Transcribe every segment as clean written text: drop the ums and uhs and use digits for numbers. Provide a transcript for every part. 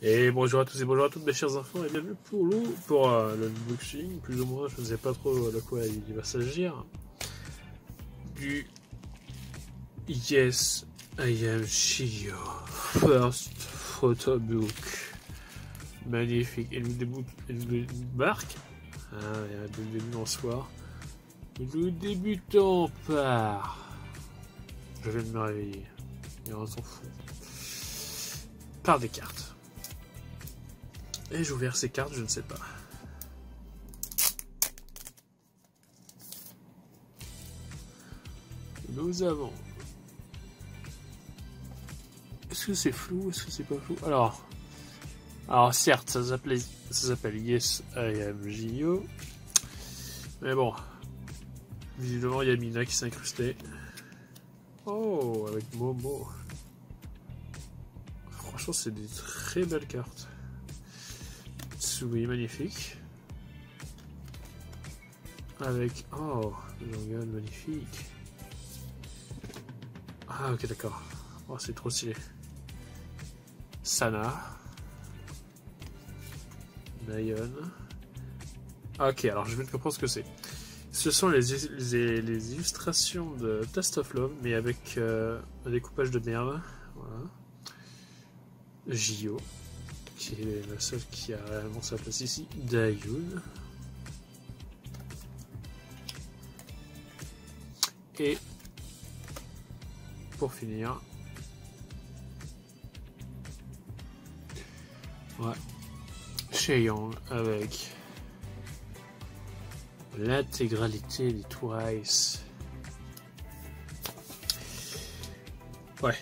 Et bonjour à tous et bonjour à toutes mes chers enfants et bienvenue pour l'unboxing, plus ou moins, je ne sais pas trop de quoi il va s'agir, du Yes I Am Shio First Photo Book. Magnifique. Et nous débarque. Ah, il y a un début en soir. Nous débutons par... Je viens de me réveiller. Et on s'en fout. Par des cartes. Ai-je ouvert ces cartes? Je ne sais pas. Nous avons... Est-ce que c'est flou? Est-ce que c'est pas flou? Alors certes, ça s'appelle Yes I Am Gio. Mais bon. Visiblement, il y a Mina qui s'est incrustée. Oh, avec Momo. Franchement, c'est des très belles cartes. Tsui, magnifique. Avec... Oh, Logan, magnifique. Ah, ok, d'accord. Oh, c'est trop stylé. Sana. Nayon. Ok, alors je vais te comprendre ce que c'est. Ce sont les illustrations de Taste of Love, mais avec un découpage de merde. Voilà. Gio, qui est la seule qui a réellement sa place ici. Dayun. Et pour finir, ouais, Chaeyoung avec l'intégralité des Twice. Ouais.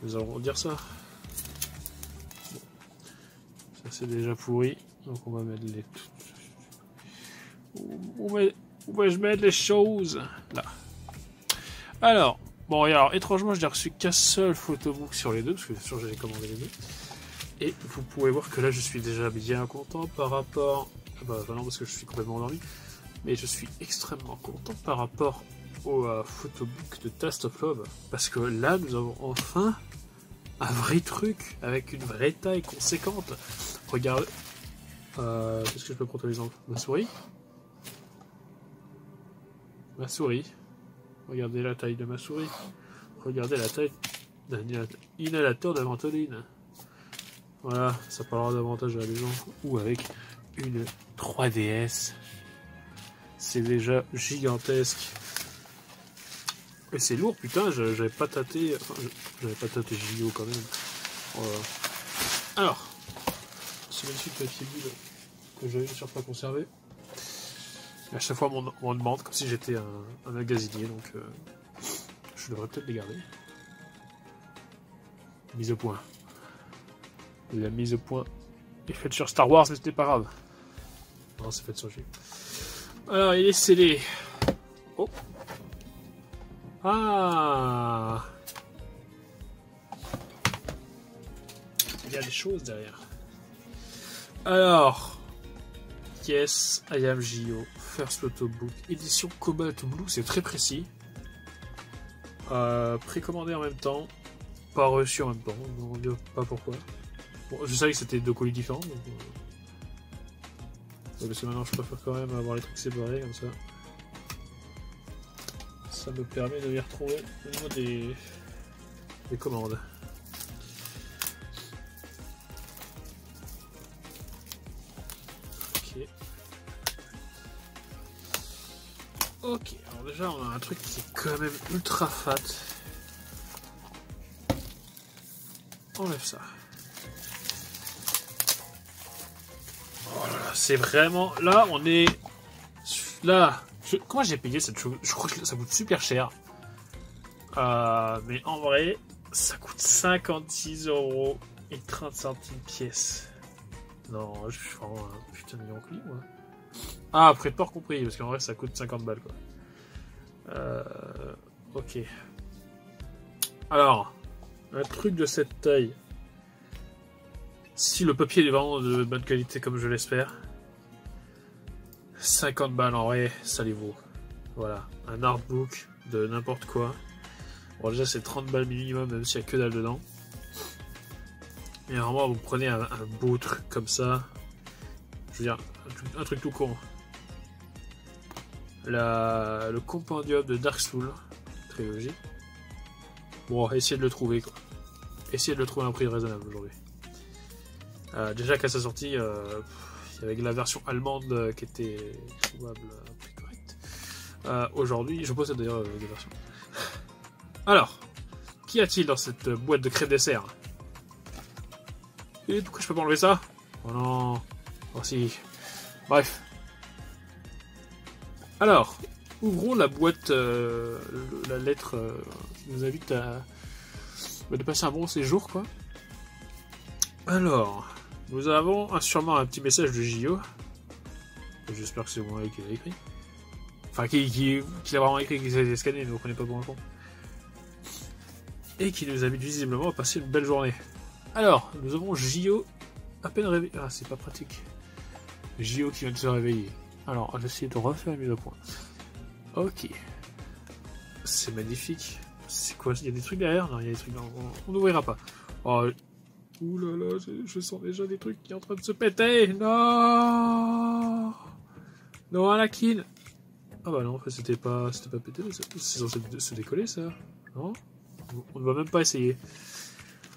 Nous allons dire ça. Bon. Ça c'est déjà pourri. Donc on va mettre les... Où vais-je mettre les choses? Là. Alors, bon, alors étrangement, je n'ai reçu qu'un seul photobook sur les deux, parce que bien sûr, j'ai commandé les deux. Et vous pouvez voir que là, je suis déjà bien content par rapport... Bah non, parce que je suis complètement endormi. Mais je suis extrêmement content par rapport au photobook de Taste of Love. Parce que là, nous avons enfin un vrai truc, avec une vraie taille conséquente. Regardez. Qu'est-ce que je peux prendre comme exemple? Ma souris. Ma souris. Regardez la taille de ma souris. Regardez la taille d'un inhalateur de ventoline. Voilà, ça parlera davantage à les gens. Ou avec une 3DS. C'est déjà gigantesque. Et c'est lourd, putain, j'avais pas tâté. Enfin, j'avais pas tâté Gio quand même. Voilà. Alors, ce magnifique papier bulle que j'avais sur pas conservé. À chaque fois, on demande, comme si j'étais un magasinier, donc je devrais peut-être les garder. Mise au point. La mise au point est faite sur Star Wars, mais c'était pas grave. Non, c'est fait sur G. Alors, il est scellé. Oh. Ah. Il y a des choses derrière. Alors, Yes I Am Gio First Photobook édition Cobalt Blue, c'est très précis. Précommandé en même temps, pas reçu en même temps, on ne dit pas pourquoi. Bon, je savais que c'était deux colis différents, donc parce que maintenant je préfère quand même avoir les trucs séparés comme ça. Ça me permet de les retrouver au niveau des commandes. Ok, alors déjà on a un truc qui est quand même ultra fat. Enlève ça. Oh là là, c'est vraiment... Là, on est... Là... Comment j'ai payé cette chose? Je crois que ça coûte super cher. Mais en vrai, ça coûte 56,30 € pièce. Non, je suis vraiment un putain de million clic, moi. Ah, après port compris, parce qu'en vrai, ça coûte 50 balles, quoi. Ok. Alors, un truc de cette taille. Si le papier est vraiment de bonne qualité, comme je l'espère, 50 balles en vrai, ça les vaut. Voilà, un artbook de n'importe quoi. Bon, déjà, c'est 30 balles minimum, même s'il n'y a que dalle dedans. Et vraiment, vous prenez un beau truc comme ça. Je veux dire, un truc tout con. Le compendium de Dark Souls, trilogie. Bon, essayez de le trouver, quoi. Essayez de le trouver à un prix raisonnable aujourd'hui. Déjà qu'à sa sortie, il y avait la version allemande qui était trouvable à un prix correct. Aujourd'hui, je possède d'ailleurs les deux versions. Alors, qu'y a-t-il dans cette boîte de crème dessert? Et pourquoi je peux pas enlever ça? Oh non. Oh si. Bref. Alors, ouvrons la boîte, la lettre qui nous invite à de passer un bon séjour, quoi. Alors, nous avons sûrement un petit message de JO. J'espère que c'est moi qui l'a écrit. Enfin, qui l'a vraiment écrit, qui s'est scanné, mais vous prenez pas pour un con. Et qui nous invite visiblement à passer une belle journée. Alors, nous avons JO à peine réveillé. Ah, c'est pas pratique. JO qui vient de se réveiller. Alors, je vais essayer de refaire une mise au point. Ok. C'est magnifique. C'est quoi? Il y a des trucs derrière? Non, il y a des trucs dans... On n'ouvrira pas. Oh. Ouh là là, je sens déjà des trucs qui sont en train de se péter. Non. Non, Anakin. Ah bah non, en fait, c'était pas pété. C'est censé se décoller, ça. Non? On ne va même pas essayer.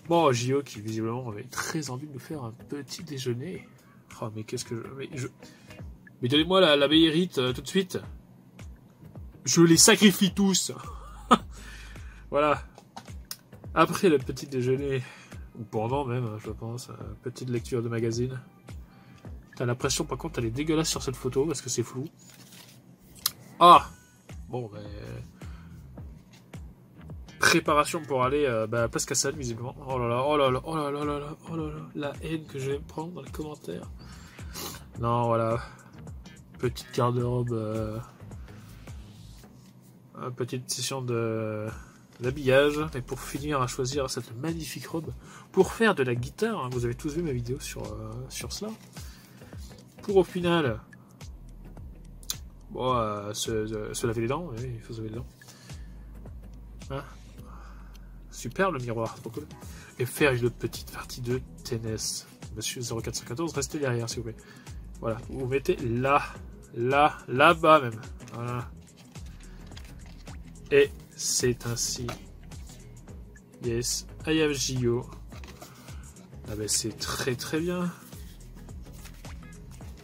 Bon, JO qui visiblement avait très envie de nous faire un petit déjeuner. Oh, mais qu'est-ce que je... Mais donnez-moi la meilleurite tout de suite. Je les sacrifie tous. Voilà. Après le petit déjeuner, ou pendant même, je pense, petite lecture de magazine. T'as l'impression par contre elle est dégueulasse sur cette photo parce que c'est flou. Ah. Bon, ben... Préparation pour aller à Place Cassane, visiblement. Oh là là, oh là là, oh là là, oh là là, oh là là, la haine que je vais me prendre dans les commentaires. Non, voilà. Petite garde-robe, petite session d'habillage. Et pour finir, à choisir cette magnifique robe pour faire de la guitare. Hein. Vous avez tous vu ma vidéo sur cela. Pour au final, bon, se laver les dents. Oui, il faut se laver les dents. Hein? Super le miroir, trop cool. Et faire une petite partie de tennis. Monsieur 0414, restez derrière s'il vous plaît. Voilà, vous mettez là, là-bas même. Voilà. Et c'est ainsi. Yes, I have JO. Ah ben c'est très très bien.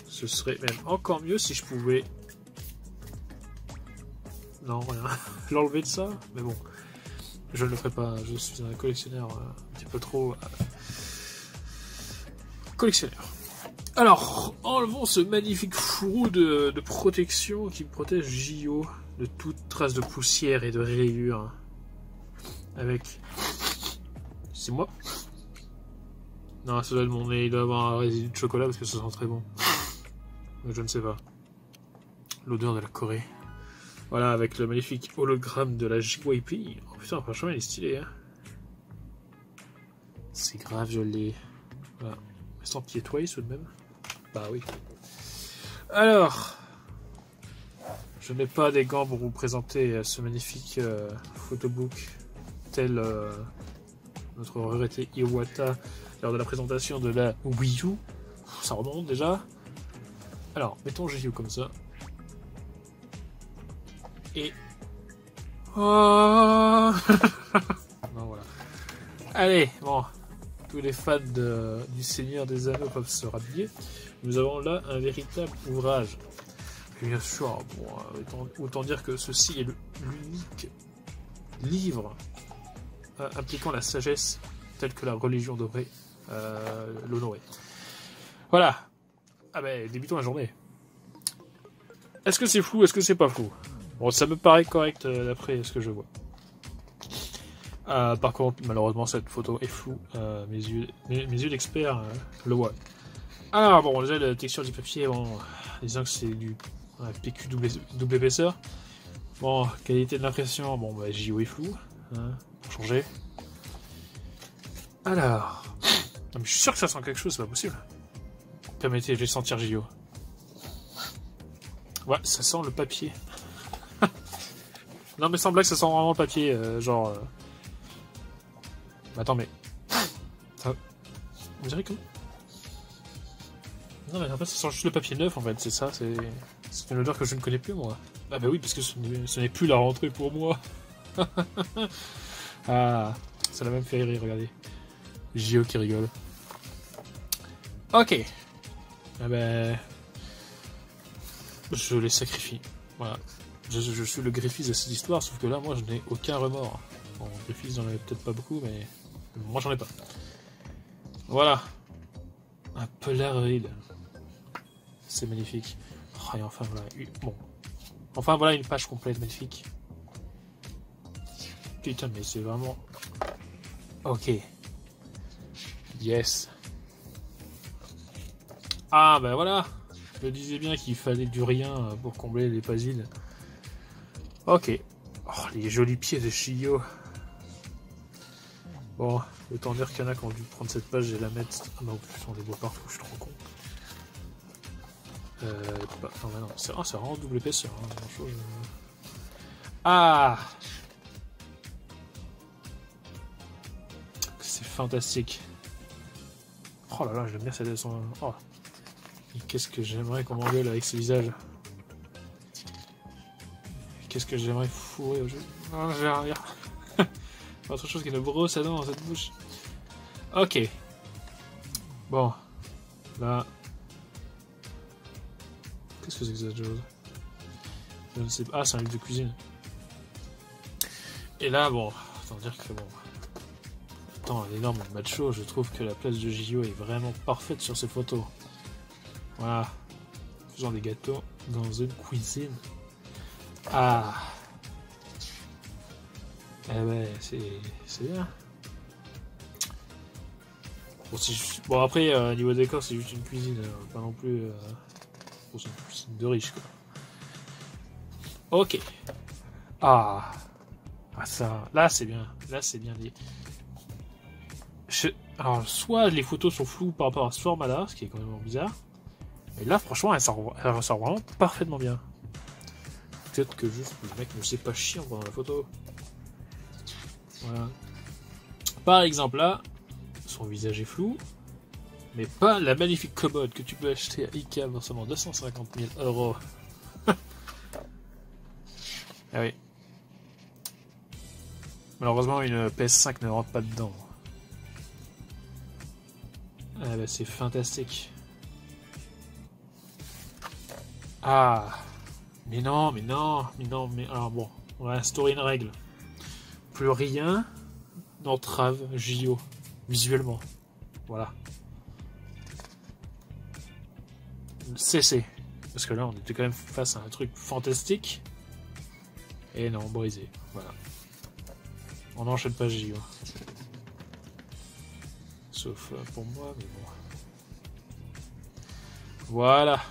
Ce serait même encore mieux si je pouvais... Non, rien. L'enlever de ça, mais bon. Je ne le ferai pas, je suis un collectionneur un petit peu trop... collectionneur. Alors, enlevons ce magnifique fourreau de protection qui me protège JO de toute trace de poussière et de rayures. Avec... C'est moi? Non, ça doit être mon nez, il doit avoir un résidu de chocolat parce que ça sent très bon. Mais je ne sais pas. L'odeur de la Corée. Voilà, avec le magnifique hologramme de la JYP. Oh putain, franchement, il est stylé, hein. C'est grave, je l'ai. Voilà. Sans piétoyer, tout de même. Bah oui. Alors, je n'ai pas des gants pour vous présenter ce magnifique photobook tel notre regretté Iwata lors de la présentation de la Wii U. Ça remonte déjà. Alors, mettons JU comme ça. Et... Oh non, voilà. Allez, bon. Tous les fans du Seigneur des Anneaux peuvent se rhabiller. Nous avons là un véritable ouvrage. Et bien sûr, bon, autant dire que ceci est l'unique livre impliquant la sagesse telle que la religion devrait l'honorer. Voilà. Ah ben, débutons la journée. Est-ce que c'est flou? Est-ce que c'est pas flou? Bon, ça me paraît correct d'après ce que je vois. Par contre, malheureusement, cette photo est floue. Mes yeux d'expert le voient. Alors, bon, déjà, la texture du papier, bon, disons que c'est du PQ double épaisseur. Bon, qualité de l'impression, bon, bah, JO est flou. Hein, pour changer. Alors. Non, mais je suis sûr que ça sent quelque chose, c'est pas possible. Permettez, je vais sentir JO. Ouais, ça sent le papier. Non mais sans blague, ça sent vraiment le papier, genre... Attends, mais... Ça... On dirait que... Non mais en fait, ça sent juste le papier neuf, en fait, c'est ça, c'est une odeur que je ne connais plus, moi. Ah bah oui, parce que ce n'est plus la rentrée pour moi. Ah, ça l'a même fait rire, regardez. Gio qui rigole. Ok. Ah ben... Je les sacrifie. Voilà. Je suis le griffis de cette histoire, sauf que là, moi, je n'ai aucun remords. Bon, griffis, j'en avais peut-être pas beaucoup, mais... Moi, j'en ai pas. Voilà. Un Polaroid. C'est magnifique. Oh, et enfin, voilà. Bon. Enfin, voilà une page complète, magnifique. Putain, mais c'est vraiment... Ok. Yes. Ah, ben voilà. Je me disais bien qu'il fallait du rien pour combler les puzzles. Ok. Oh, les jolis pieds de Shio. Bon, autant dire qu'il y en a qui ont dû prendre cette page et la mettre... Ah non, plus on les voit partout, je suis trop con. Non, mais non, c'est vraiment double épaisseur. Hein, Ah, c'est fantastique. Oh là là, j'aime bien cette leçon. Oh. Qu'est-ce que j'aimerais qu'on m'engueule avec ce visage. Qu'est-ce que j'aimerais fourrer au jeu. Non, j'ai rien. Autre chose qu'une brosse à dents dans cette bouche. Ok. Bon. Là. Qu'est-ce que c'est que cette chose? Je ne sais pas. Ah, c'est un livre de cuisine. Et là, bon. Autant dire que bon. Étant un énorme macho, je trouve que la place de Gio est vraiment parfaite sur ces photos. Voilà. Faisant des gâteaux dans une cuisine. Ah. Eh ouais, c'est bien. Bon, bon après, niveau décor, c'est juste une cuisine, pas non plus... c'est une cuisine de riche, quoi. Ok. Ah. Ah ça, là c'est bien. Là c'est bien dit. Alors, soit les photos sont floues par rapport à ce format-là, ce qui est quand même bizarre. Mais là, franchement, elle ressort vraiment parfaitement bien. Peut-être que juste le mec ne sait pas chier pendant la photo. Voilà. Par exemple, là, son visage est flou, mais pas la magnifique commode que tu peux acheter à Ikea pour seulement 250 000 €. Ah oui. Malheureusement, une PS5 ne rentre pas dedans. Ah bah c'est fantastique. Ah. Mais non, mais non, mais non, mais... Alors bon, on va instaurer une règle. Plus rien n'entrave JO, visuellement. Voilà. Cessez. Parce que là, on était quand même face à un truc fantastique. Et non, brisé. Voilà. On n'enchaîne pas JO. Sauf pour moi, mais bon. Voilà.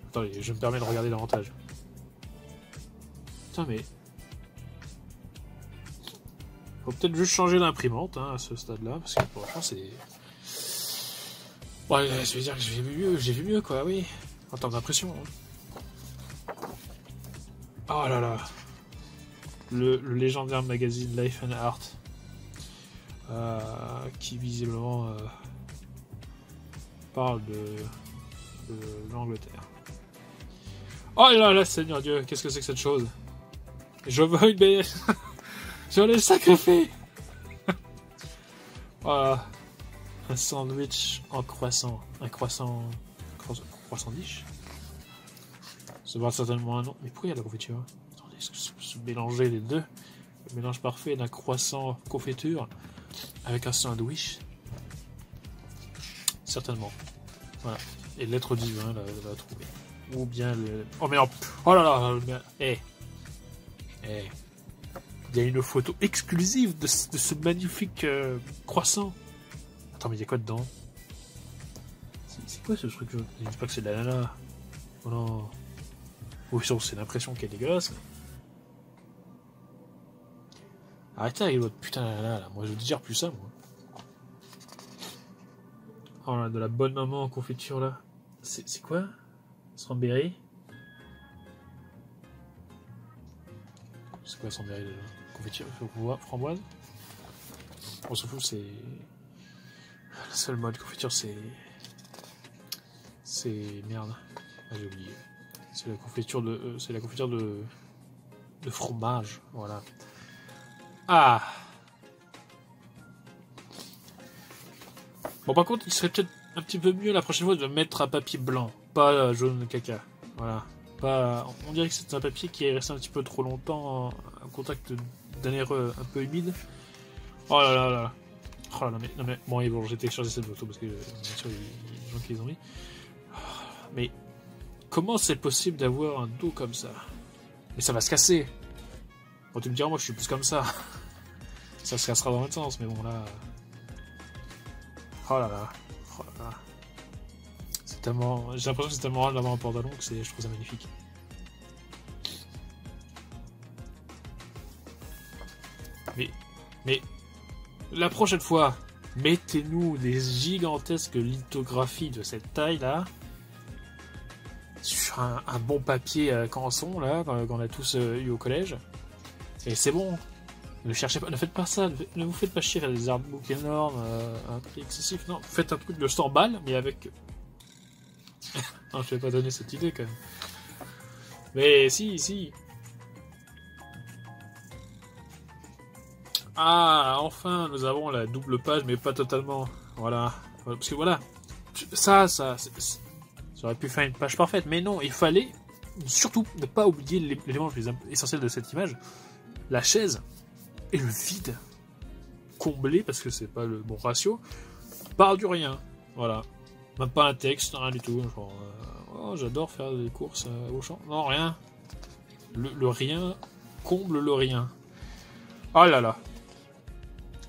Attendez, je me permets de regarder davantage. Putain, mais... Faut peut-être juste changer d'imprimante hein, à ce stade-là, parce que pour l'instant, c'est... Ouais, je veux dire que j'ai vu mieux, quoi, oui. En termes d'impression. Hein. Oh là là. Le légendaire magazine Life and Art. Qui visiblement parle de l'Angleterre. Oh là là, Seigneur Dieu, qu'est-ce que c'est que cette chose? Je veux une BL. Je l'ai sacrifié. Voilà. Un sandwich en croissant. Un croissant dish. Ça va certainement un nom. Mais pourquoi il y a de la confiture? Attendez, est-ce que je peux mélanger les deux? Le mélange parfait d'un croissant confiture avec un sandwich. Certainement. Voilà. Et l'être divin l'a trouvé. Ou bien le... Oh merde. Oh là là. Eh. Il y a une photo exclusive de ce magnifique croissant. Attends, mais il y a quoi dedans? C'est quoi ce truc? Je dis pas que c'est de l'ananas. Oh non. Oui, c'est l'impression qu'elle est dégueulasse. Arrêtez avec votre putain d'ananas là. Moi je digère plus ça, moi. Oh là, de la bonne maman en confiture là. C'est quoi? Strawberry? C'est quoi son derrière déjà? Confiture, framboise? On s'en fout, c'est... Le seul mode confiture, c'est... Merde. Ah, j'ai oublié. C'est la confiture de... c'est la confiture de fromage. Voilà. Ah! Bon, par contre, il serait peut-être un petit peu mieux la prochaine fois de mettre un papier blanc, pas jaune caca. Voilà. Pas... On dirait que c'est un papier qui est resté un petit peu trop longtemps en contact d'un air un peu humide. Oh là là là. Oh là là, mais... Non mais... Bon, j'ai téléchargé cette photo parce que, bien sûr, il y a des gens qui les ont mis. Mais... Comment c'est possible d'avoir un dos comme ça? Mais ça va se casser. Bon, tu me diras, moi, je suis plus comme ça. Ça se cassera dans l'autre sens, mais bon, là... Oh là là. Oh là là. C'est tellement... J'ai l'impression que c'est tellement rare d'avoir un pantalon que je trouve ça magnifique. Mais... La prochaine fois, mettez-nous des gigantesques lithographies de cette taille-là sur un bon papier canson, là, qu'on a tous eu au collège. Et c'est bon. Ne cherchez pas, ne faites pas ça, ne vous faites pas chier à faire des artbooks énormes, un prix excessif. Non, faites un truc de 100 balles, mais avec... non, je vais pas donner cette idée, quand même. Mais si. Ah, enfin, nous avons la double page, mais pas totalement. Voilà. Parce que voilà, ça aurait pu faire une page parfaite, mais non, il fallait surtout ne pas oublier l'élément le plus essentiel de cette image, la chaise et le vide comblé, parce que c'est pas le bon ratio, par du rien. Voilà. Même pas un texte, rien du tout. Genre, oh, j'adore faire des courses au champ. Non, rien. Le rien comble le rien. Oh là là.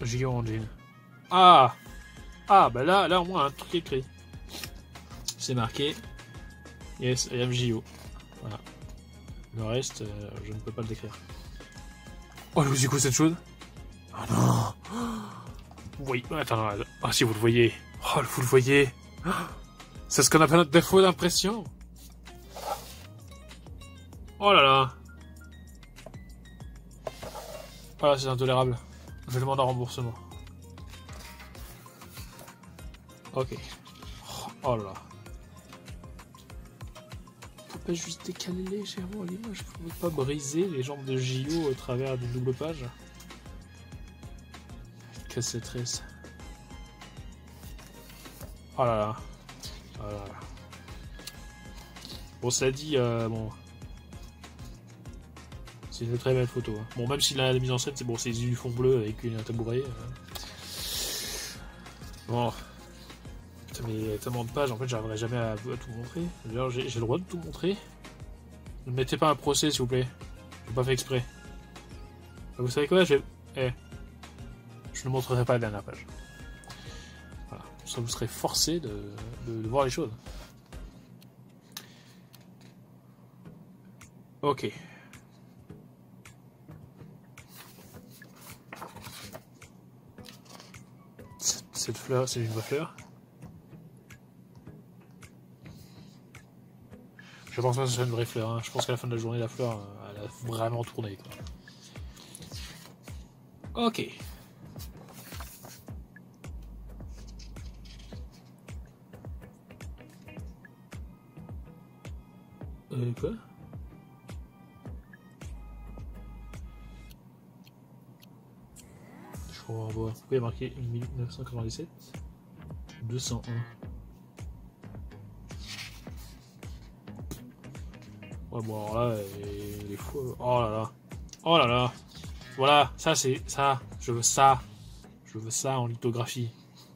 Gio en jean. Ah, bah là au moins un truc écrit. C'est marqué. Yes, I am Gio. Voilà. Le reste, je ne peux pas le décrire. Oh, c'est quoi cette chose? Oh non. Oui, attends, ah si vous le voyez. Oh, vous le voyez. C'est ce qu'on appelle notre défaut d'impression. Oh là là. Voilà, c'est intolérable. Je demande un remboursement. Ok. Oh là là. Faut pas juste décaler légèrement l'image. Faut pas briser les jambes de Gio au travers d'une double page. Que c'est triste. Oh là là. Oh là là. Bon, ça dit, bon. C'est une très belle photo. Hein. Bon, même si la mise en scène, c'est bon, c'est du fond bleu avec un tabouret. Bon. Putain, mais tellement de pages, en fait, j'arriverai jamais à tout montrer. D'ailleurs, j'ai le droit de tout montrer. Ne mettez pas un procès, s'il vous plaît. J'ai pas fait exprès. Vous savez quoi, je ne montrerai pas la dernière page. Voilà. Ça vous serez forcé de voir les choses. Ok. Cette fleur, c'est une vraie fleur. Je pense pas que ce soit une vraie fleur. Hein. Je pense qu'à la fin de la journée, la fleur, elle a vraiment tourné. Quoi. Ok. Quoi? Je crois voir. Pourquoi il y a marqué 1 minute 997 201. Ouais, bon, alors là, les fois. Oh là là. Oh là là. Voilà, ça c'est ça. Je veux ça. Je veux ça en lithographie.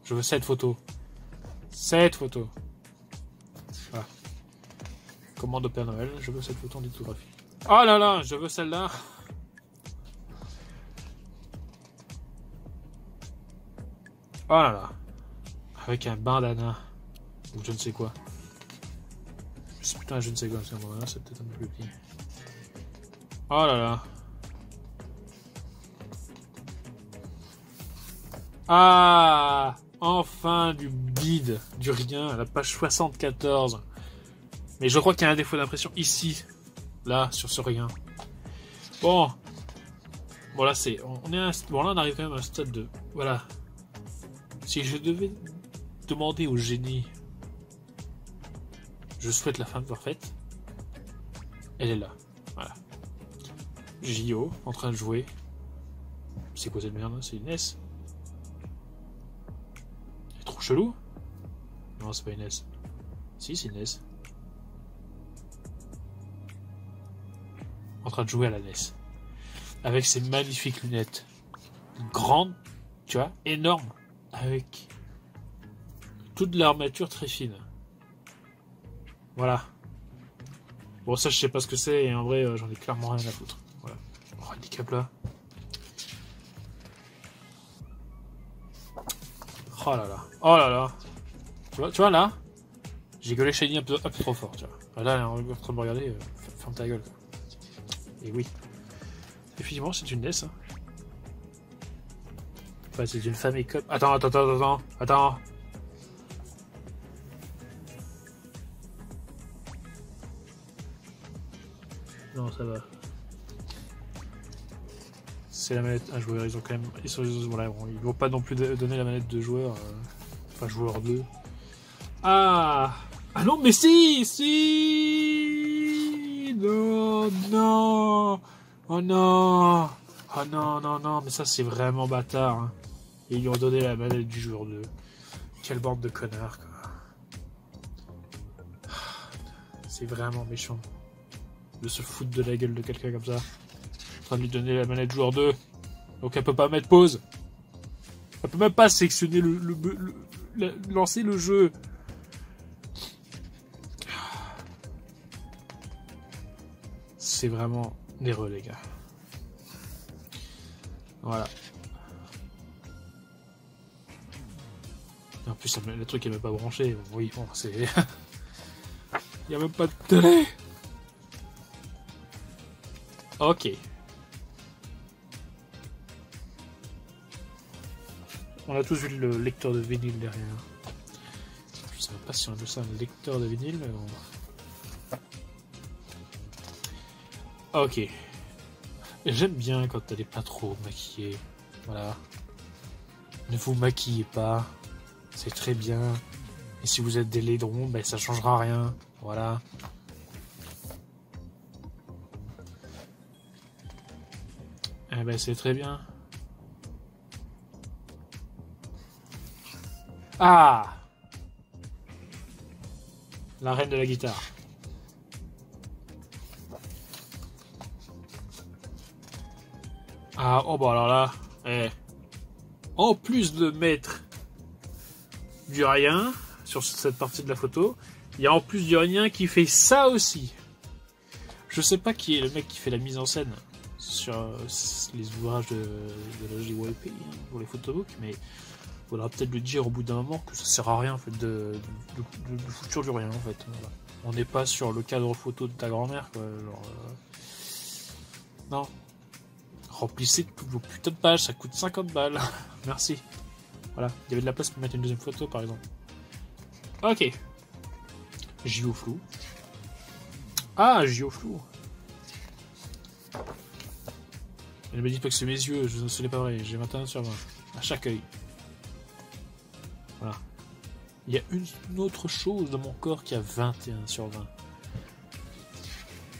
Je veux cette photo. Cette photo. Voilà. Commande de Père Noël. Je veux cette photo en lithographie. Oh là là, je veux celle-là. Oh là là. Avec un bandana. Ou je ne sais quoi. C'est putain, je ne sais quoi. À ce moment-là, c'est peut-être un peu plus petit. Oh là là. Ah, enfin du bide, du rien, à la page 74. Mais je crois qu'il y a un défaut d'impression ici, là, sur ce rien. Bon, Bon là c'est, on est à bon là on arrive quand même à un stade de, voilà. Si je devais demander au génie, je souhaite la femme parfaite, elle est là, voilà. JO, en train de jouer. C'est quoi cette merde? C'est une S? Elle est trop chelou? Non, c'est pas une S. Si, c'est une S. En train de jouer à la NES. Avec ses magnifiques lunettes. Grandes, tu vois, énormes. Avec toute l'armature très fine. Voilà. Bon, ça, je sais pas ce que c'est, et en vrai, j'en ai clairement rien à foutre. Voilà. Oh, handicap là. Oh là là. Oh là là. Tu vois là, j'ai gueulé Shiny un peu trop fort, tu vois. Là, on est en train de me regarder, ferme ta gueule. Quoi. Et oui. Effectivement, c'est une NES. Hein. Enfin, c'est une Famicom. Attends. Non, ça va. C'est la manette un joueur. Ils ont quand même. Voilà, bon, ils vont pas non plus donner la manette de joueur. Enfin, joueur 2. Ah non, mais si Non. Oh non. Oh non. Mais ça, c'est vraiment bâtard. Hein. Et ils lui ont donné la manette du joueur 2. Quelle bande de connards, quoi. C'est vraiment méchant. De se foutre de la gueule de quelqu'un comme ça. En train de lui donner la manette joueur 2. Donc elle peut pas mettre pause. Elle peut même pas sélectionner lancer le jeu. C'est vraiment nerveux, les gars. Voilà. Et en plus, le truc est même pas branché. Oui, bon, c'est... Il n'y a même pas de télé. Ok. On a tous vu le lecteur de vinyle derrière. Je sais même pas si on appelle ça un lecteur de vinyle, mais bon... Ok. J'aime bien quand elle est pas trop maquillée. Voilà. Ne vous maquillez pas. C'est très bien. Et si vous êtes des laidrons, ben ça changera rien. Voilà. Eh ben c'est très bien. Ah! La reine de la guitare. Ah, oh bah alors là, en plus de mettre du rien sur cette partie de la photo, il y a en plus du rien qui fait ça aussi. Je sais pas qui est le mec qui fait la mise en scène sur les ouvrages de la JYP pour les photobooks, mais il faudra peut-être lui dire au bout d'un moment que ça sert à rien en fait de foutre du rien en fait. Voilà. On n'est pas sur le cadre photo de ta grand-mère quoi. Genre, non. Remplissez toutes vos putains de pages, ça coûte 50 balles. Merci. Voilà, il y avait de la place pour mettre une deuxième photo par exemple. Ok. JO flou. Ah, JO flou. Elle me dit pas que c'est mes yeux, ce n'est pas vrai, j'ai 21 sur 20. À chaque œil. Voilà. Il y a une autre chose dans mon corps qui a 21 sur 20.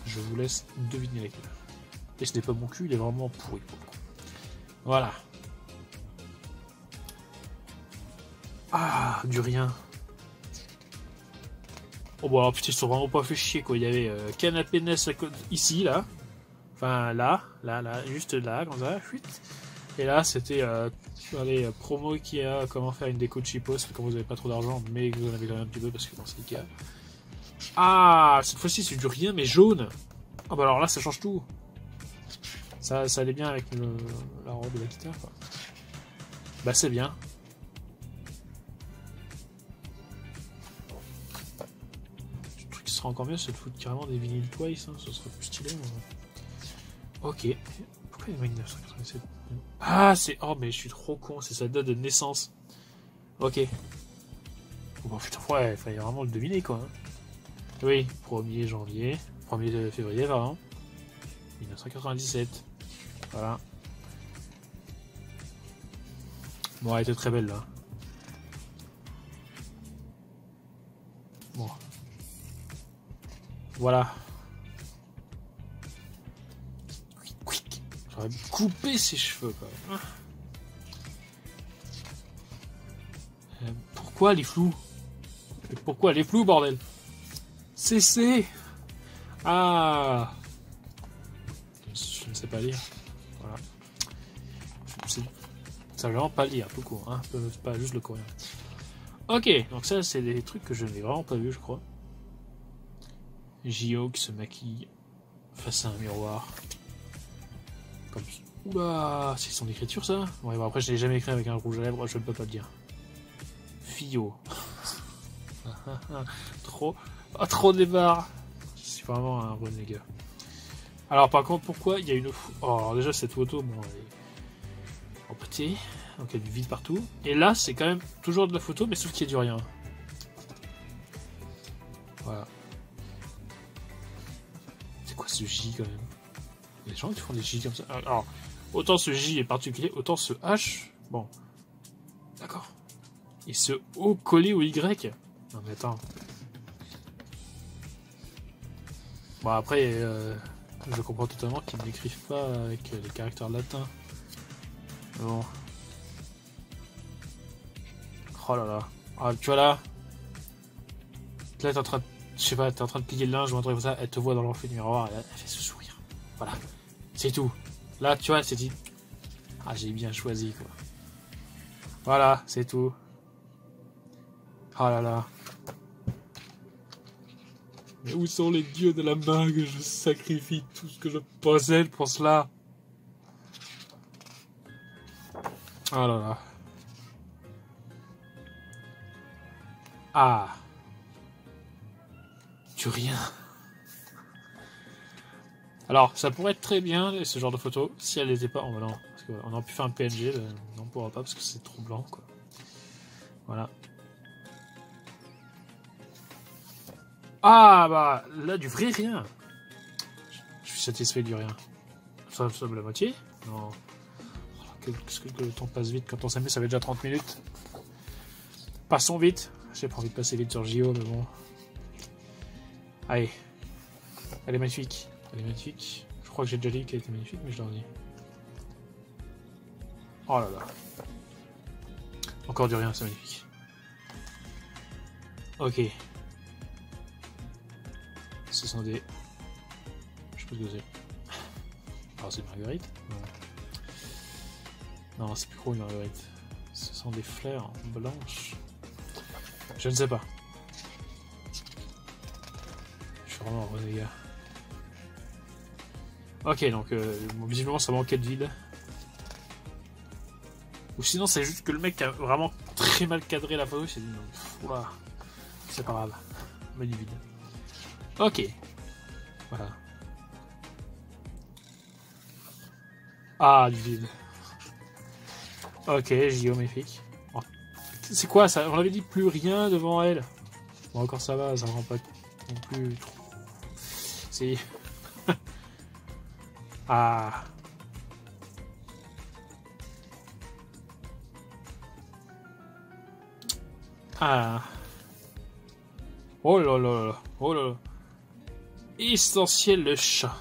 Je vous laisse deviner laquelle. Et ce n'est pas mon cul, il est vraiment pourri. Voilà. Ah, du rien. Oh bah alors, putain, ils sont vraiment pas fait chier quoi. Il y avait canapé NES ici, là. Enfin là, juste là, comme ça. Et là, c'était les promos Ikea, comment faire une déco de cheapos quand vous n'avez pas trop d'argent, mais que vous en avez quand même un petit peu parce que bon, c'est Ikea. Ah, cette fois-ci c'est du rien mais jaune. Ah bah alors là, ça change tout. Ça allait bien avec la robe de la guitare, quoi. Bah c'est bien. Le truc qui sera encore mieux, c'est de foutre carrément des vinyles twice, hein, ce serait plus stylé. Mais... Ok. Pourquoi il y a 1987 ? Ah c'est... Oh mais je suis trop con, c'est sa date de naissance. Ok. Bon putain, ouais, il fallait vraiment le deviner quoi. Hein. Oui, 1er janvier, 1er février, pardon. 1997. Voilà. Bon, elle était très belle, là. Bon. Voilà. J'aurais coupé ses cheveux, quand même. Pourquoi les flous? Pourquoi les flous, bordel? Cessez! Ah! Je ne sais pas lire. Voilà. Je ne sais vraiment pas lire, tout court. Hein. Pas juste le courrier. Ok, donc ça, c'est des trucs que je n'ai vraiment pas vu, je crois. Gio qui se maquille face à un miroir. Comme... Oula, c'est son écriture, ça? Ouais, bon, après, je l'ai jamais écrit avec un rouge à lèvres, je ne peux pas le dire. Fio. Trop. Ah, trop de barres. C'est vraiment un renégat. Alors, par contre, pourquoi il y a une... Oh, alors déjà, cette photo, bon, elle est en petit. Donc, il y a du vide partout. Et là, c'est quand même toujours de la photo, mais sauf qu'il y a du rien. Voilà. C'est quoi ce J, quand même? Il y a des gens qui font des J comme ça. Alors, autant ce J est particulier, autant ce H... Bon. D'accord. Et ce O collé au Y. Non, mais attends. Bon, après, je comprends totalement qu'ils n'écrivent pas avec les caractères latins. Bon. Oh là là. Ah, tu vois là. Là, t'es en train de... Je sais pas, t'es en train de plier le linge ou un truc comme ça. Elle te voit dans l'enfant du miroir. Elle fait ce sourire. Voilà. C'est tout. Là, tu vois, elle s'est dit... Ah, j'ai bien choisi, quoi. Voilà, c'est tout. Oh là là. Mais où sont les dieux de la main que je sacrifie tout ce que je possède pour cela? Oh là là. Ah. Du rien. Alors, ça pourrait être très bien, ce genre de photo, si elle n'était pas... Oh, non, parce qu'on aurait pu faire un PNG, on ne pourra pas parce que c'est trop blanc, quoi. Voilà. Ah, bah, là, du vrai rien. Je suis satisfait du rien. Ça me la moitié? Non. Qu'est-ce que le temps passe vite quand on s'amuse, ça fait déjà 30 minutes. Passons vite. J'ai pas envie de passer vite sur JO, mais bon. Allez. Elle est magnifique. Elle est magnifique. Je crois que j'ai déjà dit qu'elle était magnifique, mais je l'en dis. Oh là là. Encore du rien, c'est magnifique. Ok. Ce sont des... Je sais pas ce que c'est. Alors c'est Marguerite? Non. Non, c'est plus gros une Marguerite. Ce sont des fleurs blanches. Je ne sais pas. Je suis vraiment un renégat. Ok, donc visiblement ça manquait de vide. Ou sinon c'est juste que le mec a vraiment très mal cadré la photo. Il s'est dit, oula, c'est pas grave. Mais du vide. Ok. Voilà. Ah, du vide. Ok, géométrique. Oh, c'est quoi ça? On avait dit plus rien devant elle. Bon, encore ça va, ça ne rend pas non plus trop. C'est... Ah. Ah. Oh là là là. Oh là là. Essentiel le chat.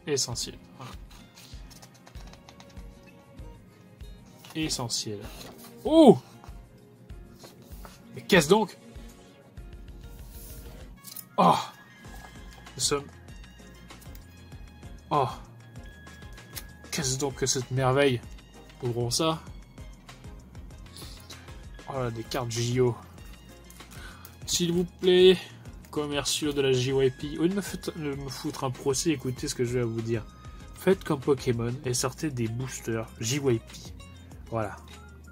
Essentiel. Voilà. Essentiel. Oh! Mais qu'est-ce donc? Oh! Nous sommes... Oh! Qu'est-ce donc que cette merveille? Ouvrons ça. Oh là, des cartes JO. S'il vous plaît, commerciaux de la JYP, au lieu de me foutre un procès, écoutez ce que je vais vous dire. Faites comme Pokémon et sortez des boosters JYP. Voilà.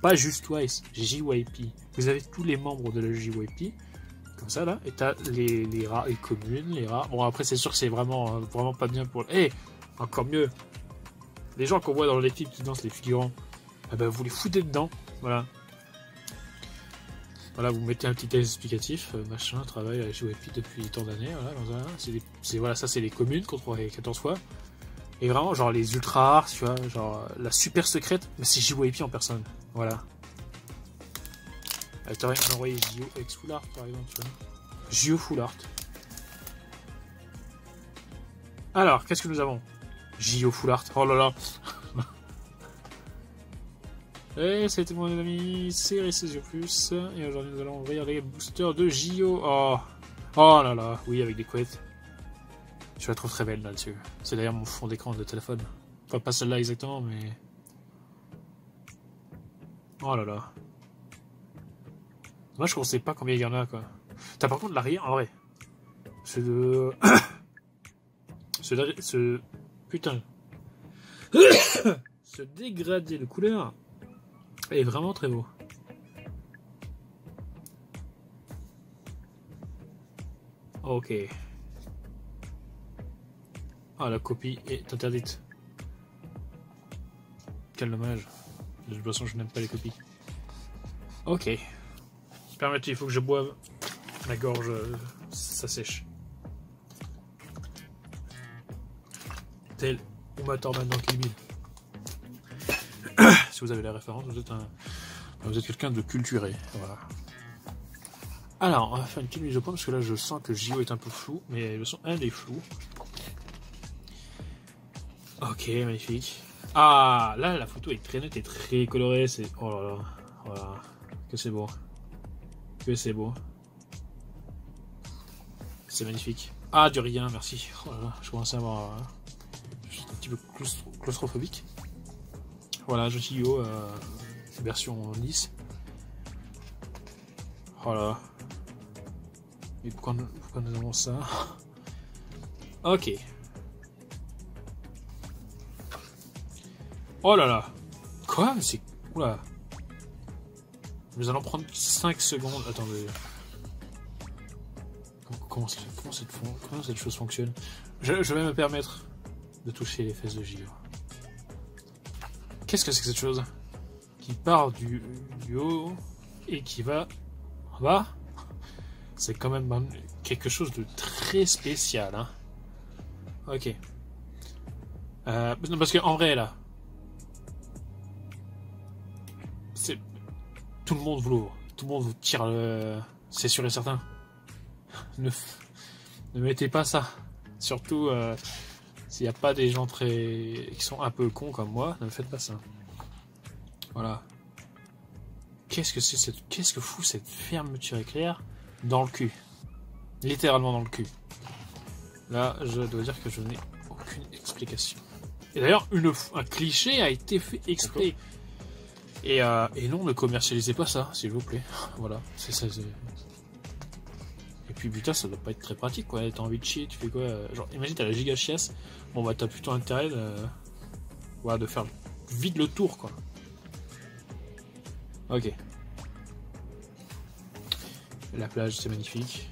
Pas juste Twice, JYP. Vous avez tous les membres de la JYP. Comme ça, là. Et t'as les rats, les communes, les rats. Bon, après, c'est sûr que c'est vraiment pas bien pour... Eh, encore mieux. Les gens qu'on voit dans l'équipe qui dansent les figurants, eh ben, vous les foutez dedans. Voilà. Voilà, vous mettez un petit texte explicatif, machin, travail à la JYP depuis tant d'années. Voilà, ça, c'est les communes qu'on trouve 14 fois. Et vraiment, genre les ultra rares, tu vois, genre la super secrète, mais c'est JYP en personne. Voilà. T'aurais envoyé JO X Full Art par exemple, tu vois. JO Full Art. Alors, qu'est-ce que nous avons? JO Full Art. Oh là là. Et c'était mon ami, c'est Récesio Plus. Et aujourd'hui, nous allons ouvrir les boosters de JO. Oh. Oh là là. Oui, avec des couettes. Je la trouve très belle là-dessus. C'est d'ailleurs mon fond d'écran de téléphone. Enfin, pas celle-là exactement, mais... Oh là là. Moi, je ne sais pas combien il y en a, quoi. T'as par contre l'arrière, en vrai. C'est de... ce... Putain. Ce dégradé de couleur est vraiment très beau. Ok. Ah, la copie est interdite. Quel dommage. De toute façon, je n'aime pas les copies. Ok. Permettez, il faut que je boive. Ma gorge, ça sèche. Tel Uma Thurman dans Kill Bill. Si vous avez la référence, vous êtes quelqu'un de culturé. Voilà. Alors, on va faire une petite mise au point parce que là, je sens que JO est un peu flou, mais le son elle est flou. Ok, magnifique. Ah, là, la photo est très nette et très colorée. C'est... Oh là là. Voilà. Que c'est beau. Que c'est beau. C'est magnifique. Ah, du rien, merci. Oh là là, je commence à avoir... je suis un petit peu claustrophobique. Voilà, je suis JO, version 10. Voilà. Et pourquoi nous avons ça? Ok. Oh là là. Quoi? C'est... Oula. Nous allons prendre 5 secondes. Attendez. Comment cette chose fonctionne? Je vais me permettre de toucher les fesses de JO. Qu'est-ce que c'est que cette chose? Qui part du haut et qui va en bas? C'est quand même quelque chose de très spécial, hein. Ok. Non, parce qu'en vrai, là... c'est... Tout le monde vous l'ouvre. Tout le monde vous tire le... C'est sûr et certain. Ne mettez pas ça. Surtout s'il n'y a pas des gens qui sont un peu cons comme moi, ne faites pas ça. Voilà. Qu'est-ce que fout cette fermeture éclair dans le cul? Littéralement dans le cul. Là, je dois dire que je n'ai aucune explication. Et d'ailleurs, un cliché a été fait exprès. Et non, ne commercialisez pas ça, s'il vous plaît. Voilà, c'est ça. Et puis putain, ça doit pas être très pratique, quoi. T'as envie de chier, tu fais quoi? Genre, imagine, t'as la giga chiasse. Bon, bah, t'as plutôt intérêt voilà, de faire vite le tour, quoi. Ok. La plage, c'est magnifique.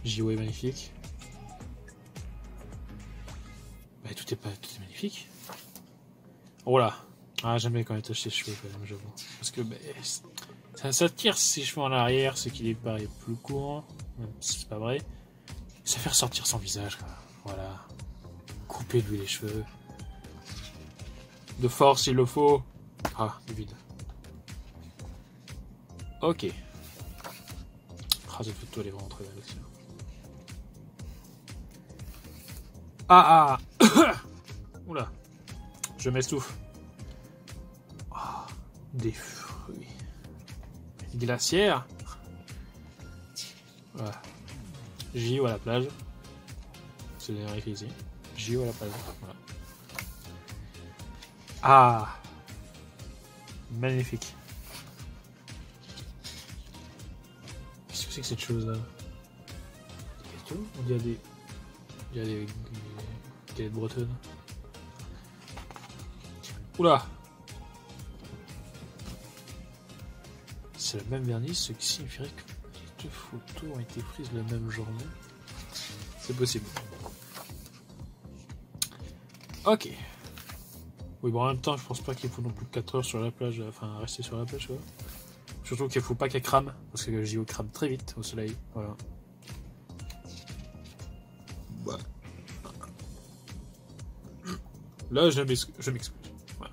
JO est magnifique. Bah, tout est magnifique. Oh là. Ah, jamais quand il touche ses cheveux, quand même, j'avoue. Parce que, bah, ça tire ses cheveux en arrière, ce qui les paraît plus court. Même si c'est pas vrai. Ça fait ressortir son visage, quoi. Voilà. Coupez-lui les cheveux. De force, il le faut. Ah, du vide. Ok. Ah, cette photo, elle est vraiment très belle aussi. Ah. Oula. Je m'essouffe. Oh, des fruits. Glaciaire. Voilà. JO à la plage. C'est d'ailleurs écrit ici. JO à la plage. Voilà. Ah. Magnifique. Qu'est-ce que c'est que cette chose-là? On dirait des... Il y a des galettes bretonnes. Oula! C'est le même vernis, ce qui signifierait que les deux photos ont été prises la même journée. C'est possible. Ok. Oui, bon, en même temps, je pense pas qu'il faut non plus 4 heures sur la plage, enfin, rester sur la plage, quoi. Surtout qu'il faut pas qu'elle crame, parce que le JO crame très vite au soleil. Voilà. Ouais. Là, je m'excuse. Voilà.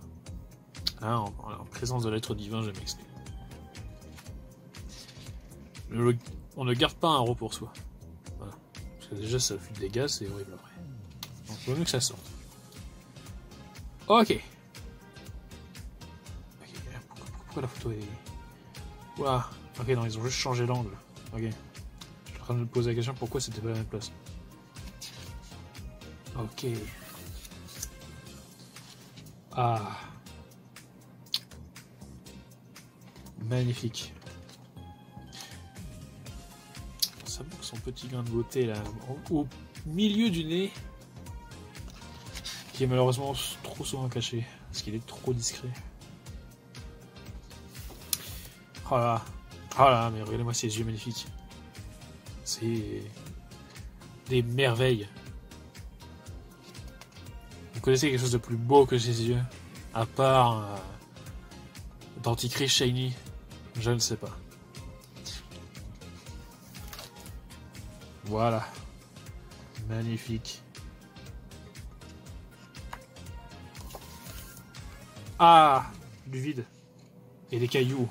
Là, en présence de l'être divin, je m'excuse. On ne garde pas un euro pour soi. Voilà. Parce que déjà, ça fait des dégâts, c'est horrible après. Donc, il vaut mieux que ça sorte. Ok. Pourquoi la photo est... Ouah. Ok, non, ils ont juste changé l'angle. Ok. Je suis en train de me poser la question pourquoi c'était pas la même place. Ok. Ah. Magnifique. Ça manque son petit grain de beauté là, au milieu du nez, qui est malheureusement trop souvent caché, parce qu'il est trop discret. Oh là, mais regardez-moi ces yeux magnifiques. C'est des merveilles. Vous connaissez quelque chose de plus beau que ces yeux, à part Dentifrice Shiny? Je ne sais pas. Voilà. Magnifique. Ah, du vide. Et des cailloux.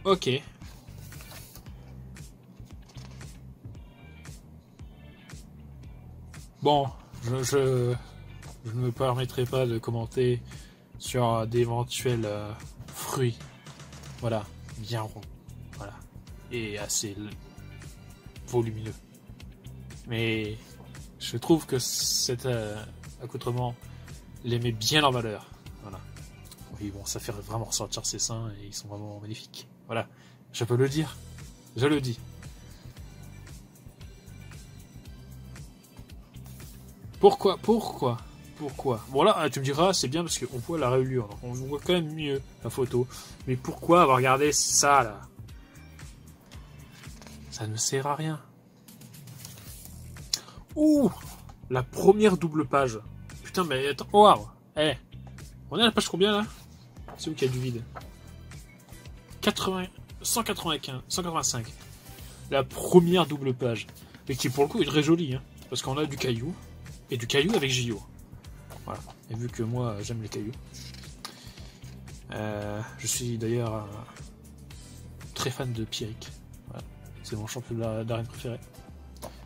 Ok. Bon, je ne me permettrai pas de commenter sur d'éventuels fruits. Voilà, bien ronds. Voilà. Et assez volumineux. Mais je trouve que cet accoutrement les met bien en valeur. Voilà. Oui, bon, ça fait vraiment ressortir ses seins et ils sont vraiment magnifiques. Voilà. Je peux le dire. Je le dis. Pourquoi? Bon là, tu me diras, c'est bien parce qu'on voit la rayure, donc on voit quand même mieux la photo. Mais pourquoi avoir regardé ça là? Ça ne sert à rien. Ouh, la première double page. Putain, mais attends, oh, wow. Eh, on est à la page combien là? C'est où qu'il y a du vide? 195, 185. La première double page. Et qui pour le coup est très jolie, hein, parce qu'on a du caillou. Et du caillou avec JO. Voilà. Et vu que moi j'aime les cailloux. Je suis d'ailleurs très fan de Pierrick. Voilà. C'est mon champion d'arène préféré.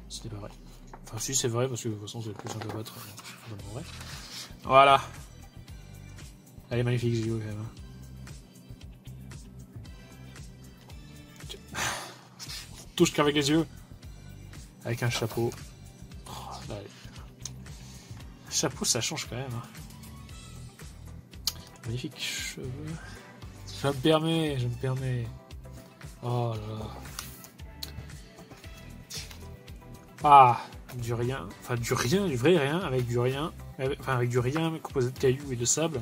C'était pas vrai. Enfin si c'est vrai parce que de toute façon c'est le plus simple à battre. Vrai. Voilà. Elle est magnifique JO quand même. Touche qu'avec les yeux. Avec un chapeau. Oh, là, chapeau, ça change quand même. Hein. Magnifique cheveux. Je me permets. Oh là là. Ah, du rien. Enfin, du vrai rien, avec du rien. Enfin, avec du rien composé de cailloux et de sable.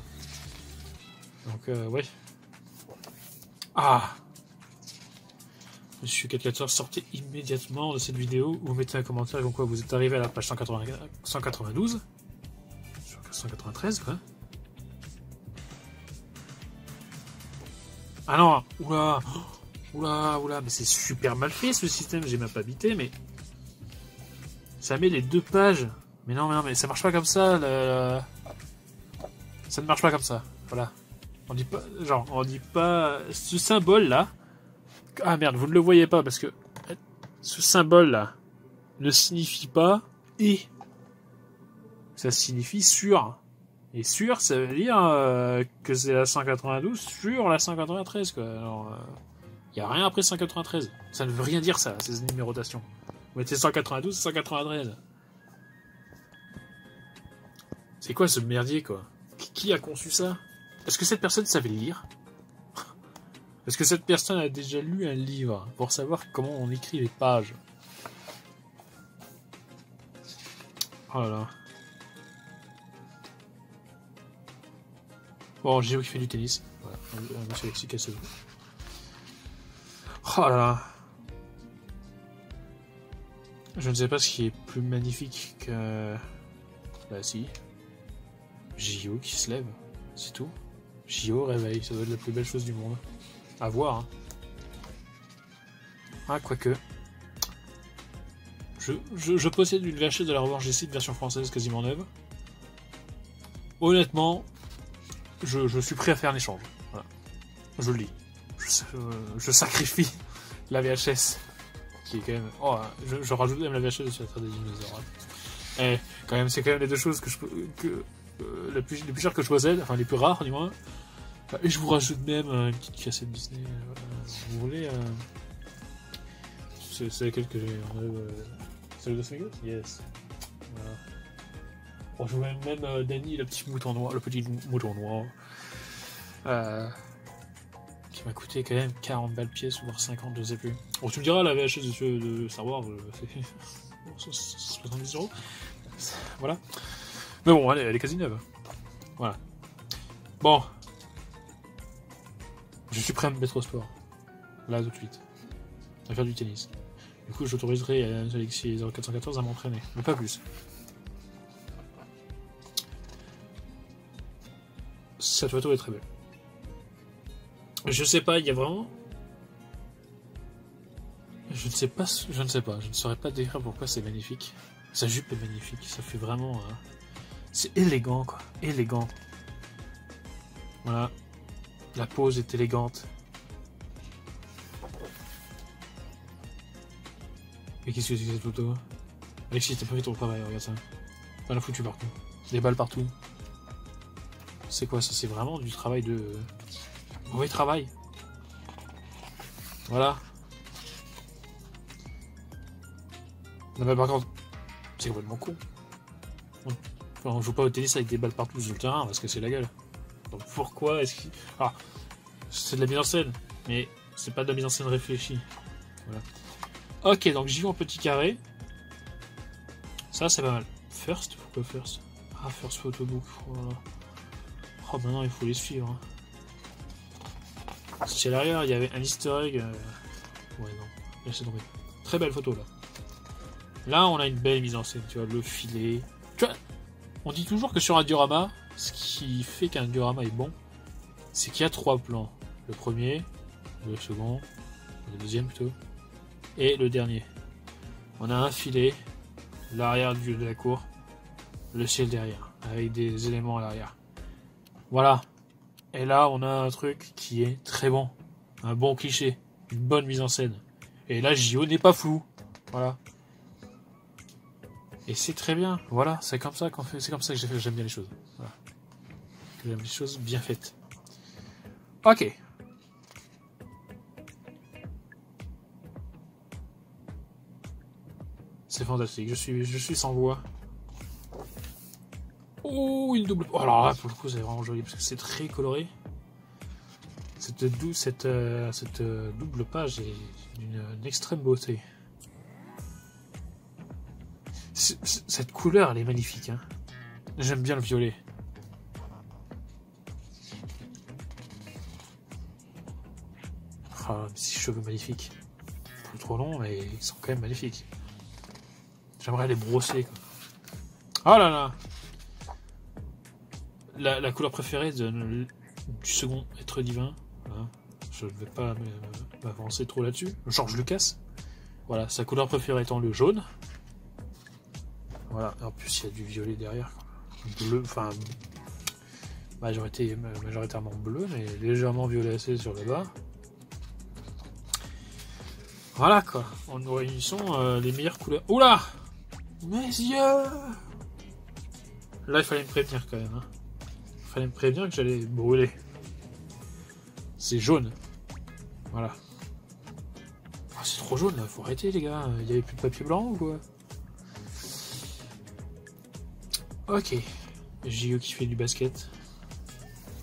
Donc, ouais. Ah. Monsieur Calculateur, sortez immédiatement de cette vidéo. Vous mettez un commentaire comme quoi vous êtes arrivé à la page 192. 193, quoi. Ah non, oula, mais c'est super mal fait ce système, j'ai même pas habité, mais ça met les deux pages. Mais non, mais ça marche pas comme ça. Ça ne marche pas comme ça. Voilà. On dit pas ce symbole là. Ah merde, vous ne le voyez pas parce que ce symbole là ne signifie pas et. Ça signifie sur. Et sur, ça veut dire que c'est la 192 sur la 193, quoi. Alors, y a rien après 193. Ça ne veut rien dire, ça, ces numérotations. Vous mettez 192, 193. C'est quoi ce merdier, quoi? Qui a conçu ça? Est-ce que cette personne savait lire? Est-ce que cette personne a déjà lu un livre pour savoir comment on écrit les pages? Oh là là. Bon, Géo qui fait du tennis. Voilà, monsieur Alexis casse-vous. Oh là là. Je ne sais pas ce qui est plus magnifique que... Bah si. JO qui se lève. C'est tout. JO réveil. Ça doit être la plus belle chose du monde. À voir. Hein. Ah, quoique. Je possède une VHS de la revanche des sites version française quasiment neuve. Honnêtement... Je suis prêt à faire un échange. Voilà. Je le dis. Je sacrifie la VHS. Qui est quand même... Oh, je rajoute même la VHS sur la Terre des dinosaures. Et quand même, c'est quand même les deux choses les plus chères que je possède, enfin les plus rares du moins. Et je vous rajoute même une petite cassette Disney. Vous voulez... C'est laquelle que j'ai? Celle de Smeagol? Yes. Voilà. Bon, je vous mets même Danny, le petit mouton noir, qui m'a coûté quand même 40 balles pièce, voire 50, je sais plus. Bon, tu me diras, la VHS de Star Wars, c'est 70 €. Voilà. Mais bon, elle est quasi neuve. Voilà. Bon. Je suis prêt à me mettre au sport. Là, tout de suite. À faire du tennis. Du coup, j'autoriserai Alexis 0414 à m'entraîner. Mais pas plus. Cette photo est très belle. Je sais pas, il y a vraiment... Je ne sais pas, je ne saurais pas dire pourquoi c'est magnifique. Sa jupe est magnifique, ça fait vraiment... c'est élégant, quoi. Élégant. Voilà. La pose est élégante. Et qu'est-ce que c'est que cette photo? Alexis, t'as pas fait ton travail, regarde ça. T'en as foutu partout. Des balles partout. C'est quoi ça? C'est vraiment du travail de... Mauvais travail. Voilà. Non mais par contre, c'est complètement con. On joue pas au tennis avec des balles partout sur le terrain parce que c'est la gueule. Donc pourquoi est-ce qu'il... Ah, c'est de la mise en scène, mais c'est pas de la mise en scène réfléchie. Voilà. Ok, donc j'y vais en petit carré. Ça c'est pas mal. First, pourquoi first? Ah, first photobook. Voilà. Oh, maintenant il faut les suivre. Hein. Si à l'arrière il y avait un easter egg. Ouais, non, laissez tomber. Très belle photo là. Là, on a une belle mise en scène, tu vois, le filet. Tu vois, on dit toujours que sur un diorama, ce qui fait qu'un diorama est bon, c'est qu'il y a 3 plans. Le premier, le second, le deuxième plutôt, et le dernier. On a un filet, l'arrière de la cour, le ciel derrière, avec des éléments à l'arrière. Voilà. Et là, on a un truc qui est très bon. Un bon cliché, une bonne mise en scène. Et là, JO n'est pas flou. Voilà. Et c'est très bien, voilà, c'est comme ça qu'on fait, c'est comme ça que j'aime bien les choses. Voilà. J'aime les choses bien faites. Ok. C'est fantastique, je suis sans voix. Oh, une double... Oh, alors là, pour le coup, c'est vraiment joli, parce que c'est très coloré. Cette double page est d'une extrême beauté. Cette couleur, elle est magnifique. Hein. J'aime bien le violet. Oh, ces cheveux magnifiques. Trop longs, mais ils sont quand même magnifiques. J'aimerais les brosser. Quoi. Oh là là! La couleur préférée du second être divin. Voilà. Je ne vais pas m'avancer trop là-dessus. George Lucas. Voilà, sa couleur préférée étant le jaune. Voilà, en plus il y a du violet derrière. Bleu, enfin majoritairement bleu, mais légèrement violacé sur le bas. Voilà quoi, nous réunissons les meilleures couleurs. Oula! Mes yeux! Là il fallait me prévenir quand même. Hein. Il fallait me prévenir que j'allais brûler. C'est jaune. Voilà. Ah, c'est trop jaune là, faut arrêter les gars. Il n'y avait plus de papier blanc ou quoi? Ok, JO qui fait du basket,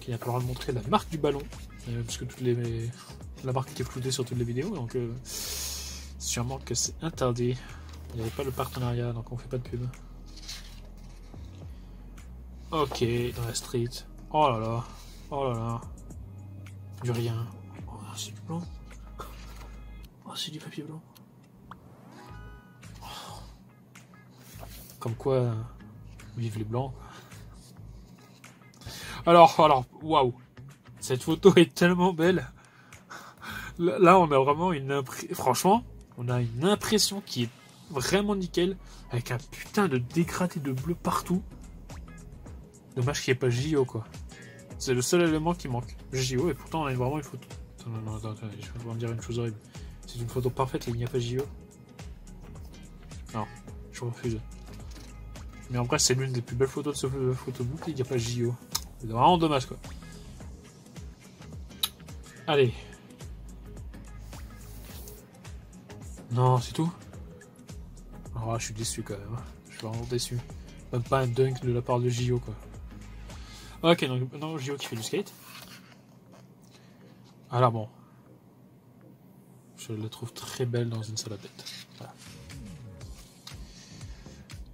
qui n'a pas le droit de montrer la marque du ballon, parce que la marque était floutée sur toutes les vidéos, donc sûrement que c'est interdit. Il n'y avait pas le partenariat, donc on fait pas de pub. Ok, dans la street. Oh là là, oh là là, du rien. Oh, c'est du blanc. Oh, c'est du papier blanc. Oh. Comme quoi. Vive les blancs. Alors, waouh. Cette photo est tellement belle. Là, on a vraiment franchement, on a une impression qui est vraiment nickel. Avec un putain de dégradé de bleu partout. Dommage qu'il n'y ait pas JO, quoi. C'est le seul élément qui manque. JO, et pourtant on a vraiment une photo. Attends, je vais vous dire une chose horrible. C'est une photo parfaite et il n'y a pas JO. Non, je refuse. Mais en vrai, c'est l'une des plus belles photos de ce photobook et il n'y a pas JO. C'est vraiment dommage, quoi. Allez. Non, c'est tout. Alors là, je suis déçu quand même. Je suis vraiment déçu. Même pas un dunk de la part de JO, quoi. Ok, donc non, JO qui fait du skate. Alors bon. Je la trouve très belle dans une salopette. Voilà.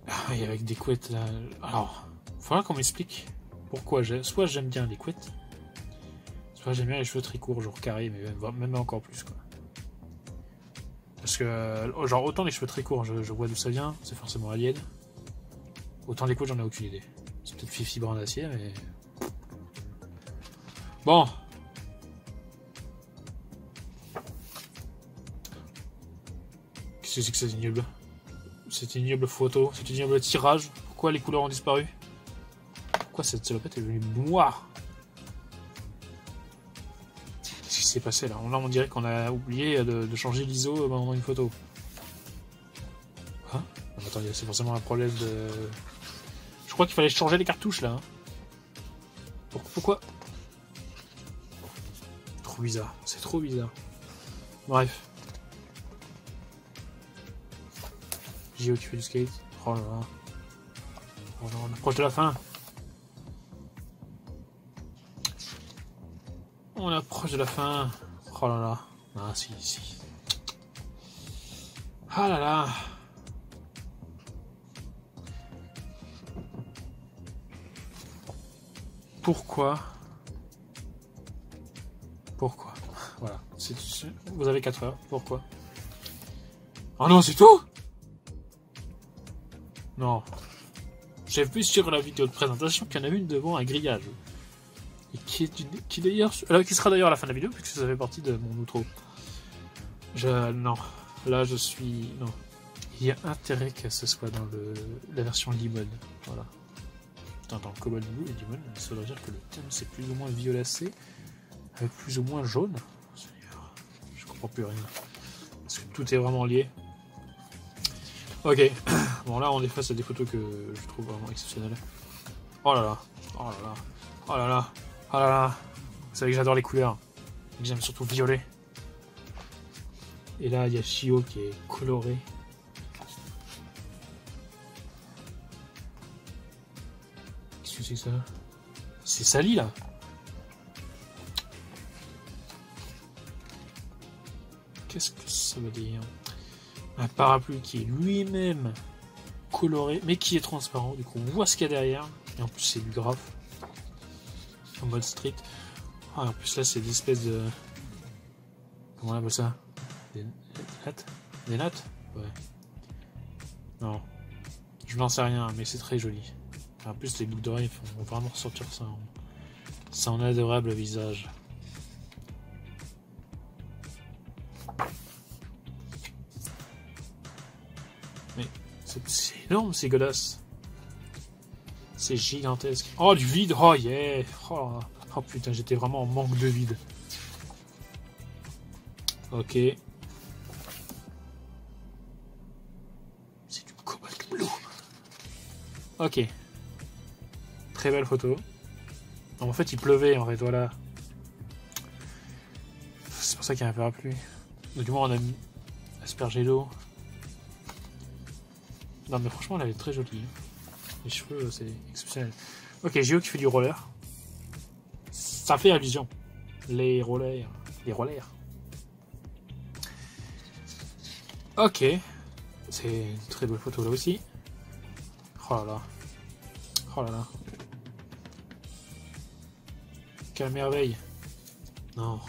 Ah, et avec des couettes là. Alors, il faudra qu'on m'explique pourquoi j'aime. Soit j'aime bien les couettes, soit j'aime bien les cheveux très courts, genre carrés, mais même encore plus, quoi. Parce que, genre, autant les cheveux très courts, je vois d'où ça vient, c'est forcément alien. Autant les couettes, j'en ai aucune idée. C'est peut-être Fifi Brun d'acier, mais. Bon. Qu'est-ce que c'est que cette ignoble? Cette ignoble photo, cet ignoble tirage. Pourquoi les couleurs ont disparu? Pourquoi cette salopette est devenue noire? Qu'est-ce qui s'est passé là? Là, on dirait qu'on a oublié de changer l'ISO dans une photo. Hein? Non, attends, c'est forcément un problème de... Je crois qu'il fallait changer les cartouches là. Hein. Pourquoi? Trop bizarre, c'est trop bizarre. Bref. JO qui fait du skate. Oh là là. Oh là, on approche de la fin. On approche de la fin. Oh là là. Ah si. Ah là là. Pourquoi? Voilà. Vous avez 4 heures. Pourquoi? Oh non, c'est tout? Non. J'ai vu sur la vidéo de présentation qu'il y en avait une devant un grillage. Et qui sera d'ailleurs à la fin de la vidéo, puisque ça fait partie de mon outro. Non. Là, je suis... Non. Il y a intérêt que ce soit dans la version limone. Voilà. Dans le Cobalt Blue et limone, ça veut dire que le thème c'est plus ou moins violacé, avec plus ou moins jaune. Je comprends plus rien. Parce que tout est vraiment lié. Ok. Bon, là, on est face à des photos que je trouve vraiment exceptionnelles. Oh là là. Oh là là. Oh là là. Oh là là. Vous savez que j'adore les couleurs. Et j'aime surtout violet. Et là, il y a Shio qui est coloré. Qu'est-ce que c'est que ça? C'est sali, là. Qu'est-ce que ça veut dire? Un parapluie qui est lui-même coloré, mais qui est transparent. Du coup, on voit ce qu'il y a derrière. Et en plus, c'est du graphe. En mode street. Ah, en plus, là, c'est des espèces de... Comment on appelle ça? Des nattes? Des nattes? Ouais. Non. Je n'en sais rien, mais c'est très joli. En plus, les boucles d'oreilles vont vraiment ressortir son adorable visage. Mais c'est énorme, ces godasses. C'est gigantesque. Oh, du vide. Oh, yeah. Oh putain, j'étais vraiment en manque de vide. Ok. C'est du Cobalt Blue. Ok. Très belle photo. En fait, il pleuvait, en fait, voilà. C'est pour ça qu'il y a un parapluie. Du moins, on a mis aspergé d'eau. Non, mais franchement, elle est très jolie. Les cheveux, c'est exceptionnel. Ok, JO qui fait du roller. Ça fait allusion. Les rollers. Ok. C'est une très belle photo là aussi. Oh là là. Oh là là. Quelle merveille. Non.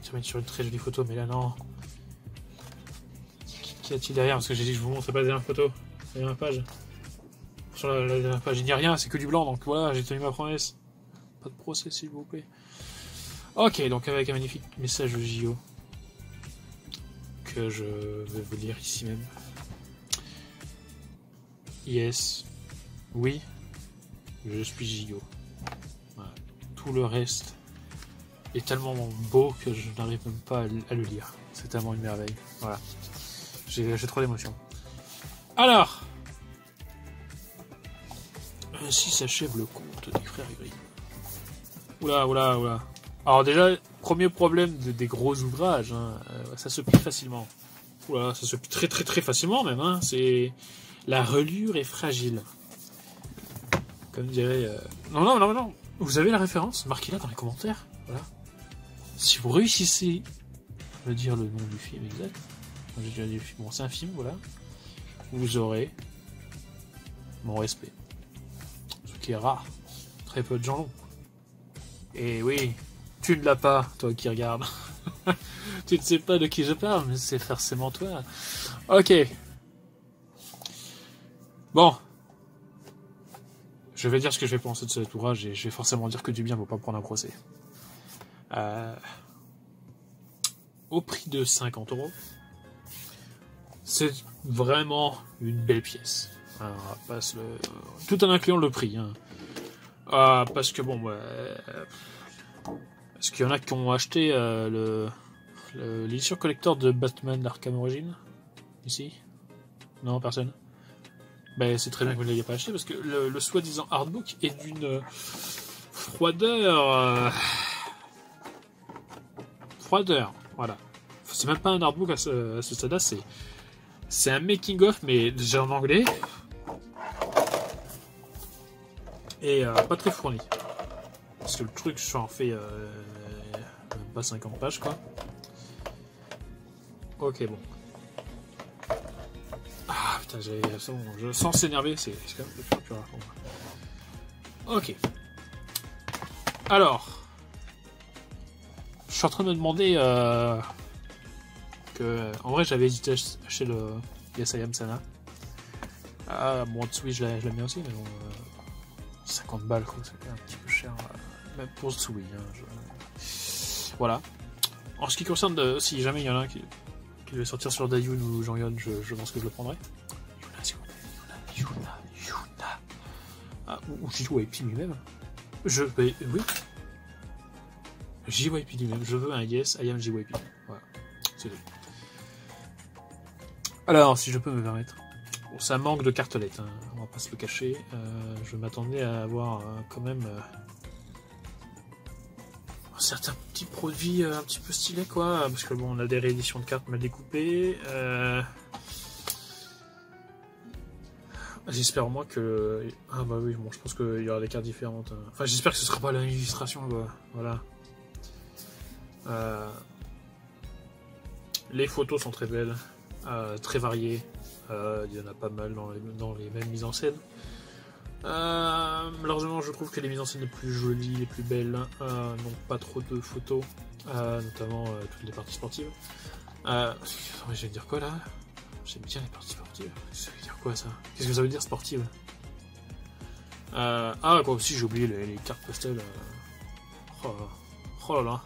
Je vais mettre sur une très jolie photo, mais là non. Qu'y a-t-il derrière? Parce que j'ai dit que je vous montre pas la dernière photo. La dernière page. Sur la dernière page, il n'y a rien, c'est que du blanc, donc voilà, j'ai tenu ma promesse. Pas de procès, s'il vous plaît. Ok, donc avec un magnifique message de JO. Que je vais vous lire ici même. Yes. Oui. Je suis gigot. Voilà. Tout le reste est tellement beau que je n'arrive même pas à le lire. C'est tellement une merveille. Voilà. J'ai trop d'émotions. Alors, ainsi s'achève le conte des frères Grimm. Oula, oula, oula. Alors déjà, premier problème des gros ouvrages, hein, ça se plie facilement. Oula, ça se plie très très très facilement même. Hein, c'est la reliure est fragile. Comme dirait. Non, non, non, non. Vous avez la référence? Marquez-la dans les commentaires. Voilà. Si vous réussissez à me dire le nom du film exact, j'ai déjà dit le film. Bon, c'est un film, voilà. Vous aurez mon respect. Ce qui est rare. Très peu de gens l'ont. Et oui, tu ne l'as pas, toi qui regardes. Tu ne sais pas de qui je parle, mais c'est forcément toi. Ok. Bon. Je vais dire ce que je vais penser de cet ouvrage et je vais forcément dire que du bien pour pas prendre un procès. Au prix de 50 €, c'est vraiment une belle pièce. Alors, passe le... Tout en incluant le prix. Hein. Parce que bon, parce qu'il y en a qui ont acheté l'édition collector de Batman Arkham Origins ici. Non, personne. Ben, c'est très bien que vous ne l'ayez pas acheté parce que le soi-disant artbook est d'une froideur. Froideur, voilà. C'est même pas un artbook à ce stade-là, c'est un making-of, mais déjà en anglais. Et pas très fourni. Parce que le truc, je en fais même pas 50 pages, quoi. Ok, bon. Ah putain, c'est bon, je sens s'énerver, c'est quand même plus rare pour moi. Ok. Alors. Je suis en train de me demander que. En vrai, j'avais hésité à acheter le Yes I Am Sana. Bon, Tsui, je l'aime bien aussi, mais bon. 50 balles, quoi, c'est un petit peu cher. Même pour Tsui. Hein, voilà. En ce qui concerne, si jamais il y en a un qui veut sortir sur Dayun ou Jean-Yon, je pense que je le prendrai. Yuna, s'il vous plaît. Yuna. Ah, ou JYP lui-même. Oui. JYP lui-même. Je veux un Yes, I am JYP. Voilà. C'est tout. Alors, si je peux me permettre. Bon, ça manque de cartelettes, hein. On va pas se le cacher. Je m'attendais à avoir quand même certains petits produits un petit peu stylés, quoi. Parce que bon, on a des rééditions de cartes mal découpées. J'espère au moins que... Ah bah oui, bon, je pense qu'il y aura des cartes différentes. Enfin, j'espère que ce sera pas la même illustration, quoi. Voilà. Les photos sont très belles, très variées. Il y en a pas mal dans les mêmes mises en scène. Malheureusement, je trouve que les mises en scène les plus jolies, les plus belles, n'ont pas trop de photos, notamment toutes les parties sportives. Je vais dire quoi là? J'aime bien les parties sportives. Ça veut dire quoi ça? Qu'est-ce que ça veut dire sportive? Quoi aussi, j'ai oublié les cartes pastel. Oh là là.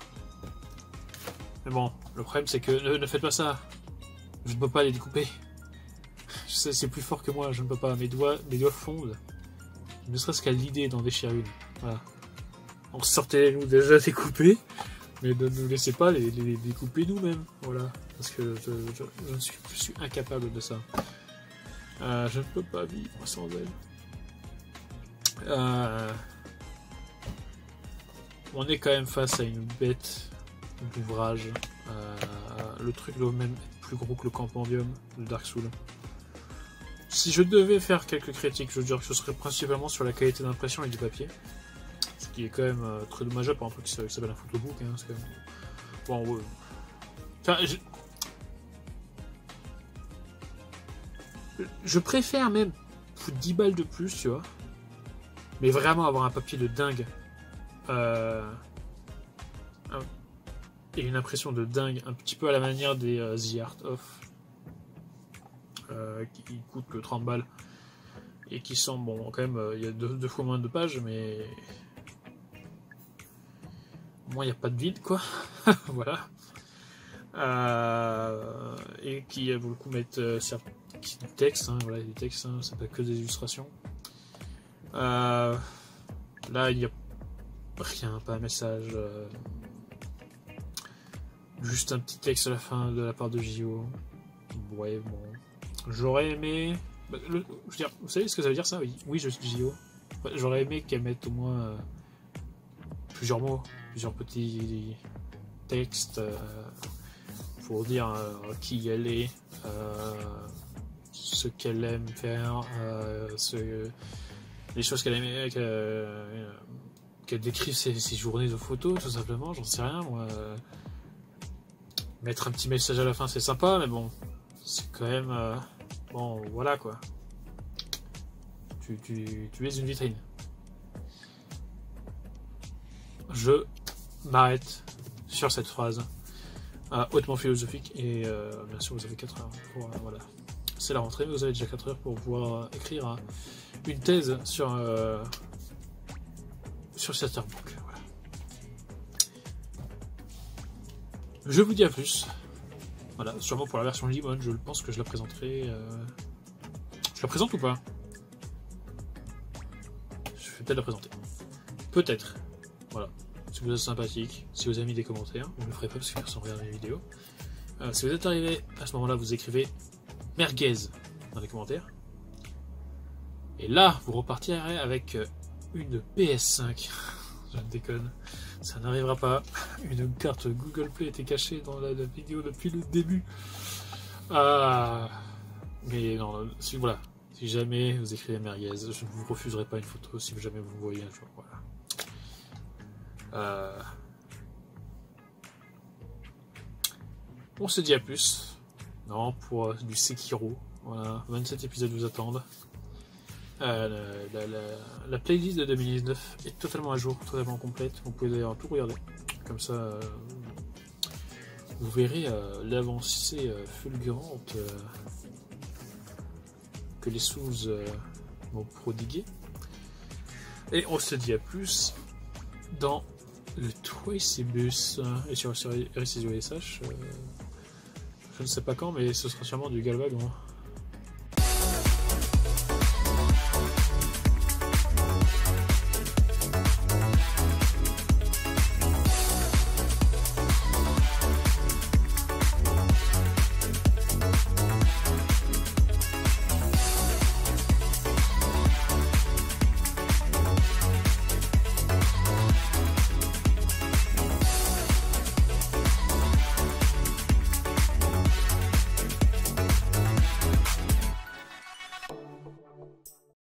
Mais bon, le problème c'est que ne faites pas ça. Je ne peux pas les découper. C'est plus fort que moi, je ne peux pas. Mes doigts fondent. Ne serait-ce qu'à l'idée d'en déchirer une. Voilà. On sortait-nous déjà découpés, mais ne nous laissez pas les découper nous-mêmes. Voilà. Parce que je suis incapable de ça. Je ne peux pas vivre sans elle. On est quand même face à une bête d'ouvrage. Le truc doit même être plus gros que le Compendium de Dark Souls. Si je devais faire quelques critiques, je dirais que ce serait principalement sur la qualité d'impression et du papier. Ce qui est quand même très dommageable pour un truc qui s'appelle un photobook. Hein, c'est quand même... Bon, ouais. Enfin, je préfère même foutre 10 balles de plus, tu vois. Mais vraiment avoir un papier de dingue. Et une impression de dingue, un petit peu à la manière des The Art of. Qui coûtent que 30 balles. Et qui sont, bon, quand même, il y a deux fois moins de pages, mais. Au moins, il n'y a pas de vide, quoi. Voilà. Et qui, vaut le coup, mettent du texte, hein, voilà, du texte, hein, c'est pas que des illustrations. Là, il n'y a rien, pas un message. Juste un petit texte à la fin de la part de JO. Ouais, bon. J'aurais aimé. Je veux dire, vous savez ce que ça veut dire ça? Oui, oui, je suis JO. J'aurais aimé qu'elle mette au moins plusieurs mots, plusieurs petits textes pour dire qui elle est, ce qu'elle aime faire, les choses qu'elle aime, qu'elle décrive ses journées de photos, tout simplement, j'en sais rien, moi. Mettre un petit message à la fin, c'est sympa, mais bon, c'est quand même... bon, voilà, quoi. Tu es une vitrine. Je m'arrête sur cette phrase hautement philosophique, et bien sûr, vous avez 4 heures pour... voilà. C'est la rentrée, mais vous avez déjà 4 heures pour pouvoir écrire une thèse sur Chatterbox. Voilà. Je vous dis à plus. Voilà, sûrement pour la version Limon, je pense que je la présenterai. Je la présente ou pas? Je vais peut-être la présenter. Peut-être. Voilà. Si vous êtes sympathique, si vous avez mis des commentaires, vous ne le ferez pas parce que personne regarde mes vidéos. Si vous êtes arrivé à ce moment-là, vous écrivez merguez dans les commentaires. Et là, vous repartirez avec une PS5. Je déconne. Ça n'arrivera pas. Une carte Google Play était cachée dans la vidéo depuis le début. Mais non, voilà. Si jamais vous écrivez merguez, je ne vous refuserai pas une photo si jamais vous me voyez un jour. Voilà. On se dit à plus. Non, pour du Sekiro. Voilà, 27 épisodes vous attendent. La playlist de 2019 est totalement à jour, totalement complète. Vous pouvez d'ailleurs tout regarder. Comme ça, vous verrez l'avancée fulgurante que les sous m'ont prodigué. Et on se dit à plus dans le Twicebus et sur RCSH. Je ne sais pas quand, mais ce sera sûrement du Galvagon.